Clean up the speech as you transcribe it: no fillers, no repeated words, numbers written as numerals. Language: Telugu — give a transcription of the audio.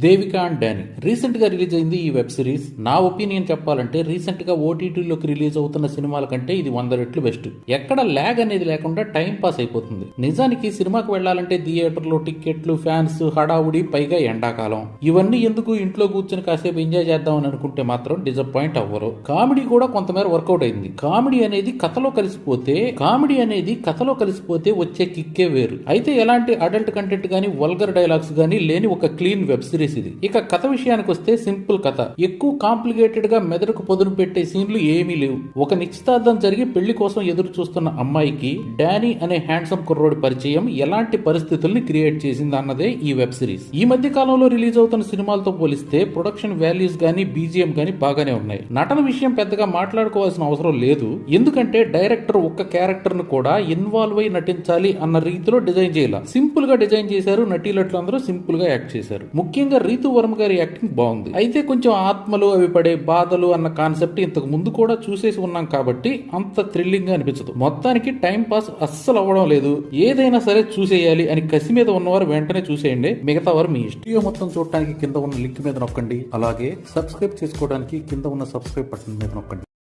దేవిక అండ్ డానీ రీసెంట్ గా రిలీజ్ అయింది ఈ వెబ్ సిరీస్. నా ఒపీనియన్ చెప్పాలంటే రీసెంట్ గా ఓటీటీలోకి రిలీజ్ అవుతున్న సినిమాల కంటే ఇది 100 రెట్లు బెస్ట్. ఎక్కడ ల్యాగ్ అనేది లేకుండా టైం పాస్ అయిపోతుంది. నిజానికి సినిమాకి వెళ్లాలంటే థియేటర్లో టికెట్లు, ఫ్యాన్స్, హడావుడి, పైగా ఎండాకాలం, ఇవన్నీ ఎందుకు ఇంట్లో కూర్చొని కాసేపు ఎంజాయ్ చేద్దామని అనుకుంటే మాత్రం డిసప్పాయింట్ అవ్వరు. కామెడీ కూడా కొంతమేర వర్కౌట్ అయింది. కామెడీ అనేది కథలో కలిసిపోతే వచ్చే కిక్కే వేరు. అయితే ఎలాంటి అడల్ట్ కంటెంట్ గానీ, వల్గర్ డైలాగ్స్ గానీ లేని ఒక క్లీన్ వెబ్ సిరీస్ ఇది. ఇక కథ విషయానికి వస్తే సింపుల్ కథ. ఎక్కువ కాంప్లికేటెడ్ గా మెదడుకు పదును పెట్టే సీన్లు ఏమీ లేవు. ఒక నిశ్చితార్థం జరిగి పెళ్లి కోసం ఎదురు చూస్తున్న అమ్మాయికి డానీ అనే హ్యాండ్సమ్ కుర్రోడి పరిచయం ఎలాంటి పరిస్థితుల్ని క్రియేట్ చేసింది అన్నదే ఈ వెబ్ సిరీస్. ఈ మధ్య కాలంలో రిలీజ్ అవుతున్న సినిమాలతో పోలిస్తే ప్రొడక్షన్ వాల్యూస్ గానీ, బీజిఎం గానీ బాగానే ఉన్నాయి. నటన విషయం పెద్దగా మాట్లాడుకోవాల్సిన అవసరం లేదు. ఎందుకంటే డైరెక్టర్ ఒక్క క్యారెక్టర్ ను కూడా ఇన్వాల్వ్ అయి నటించాలి అన్న రీతిలో డిజైన్ చేయాల. సింపుల్ గా డిజైన్ చేశారు. నటీనటులందరూ సింపుల్ గా యాక్ట్ చేశారు. ముఖ్యంగా రీతు వర్మ గారి యాక్టింగ్ బాగుంది. అయితే కొంచెం ఆత్మలు, అవి పడే బాధలు అన్న కాన్సెప్ట్ ఇంతకు ముందు కూడా చూసేసి ఉన్నాం కాబట్టి అంత థ్రిల్లింగ్ గా అనిపించదు. మొత్తానికి టైం పాస్ అస్సలు అవ్వడం లేదు. ఏదైనా సరే చూసేయాలి అని కసి మీద ఉన్నవారు వెంటనే చూసేయండి. మిగతా వారు మీ ఇష్టం. వీడియో మొత్తం చూడడానికి కింద ఉన్న లింక్ మీద నొక్కండి. అలాగే సబ్స్క్రైబ్ చేసుకోవడానికి కింద ఉన్న సబ్స్క్రైబ్ బటన్ మీద నొక్కండి.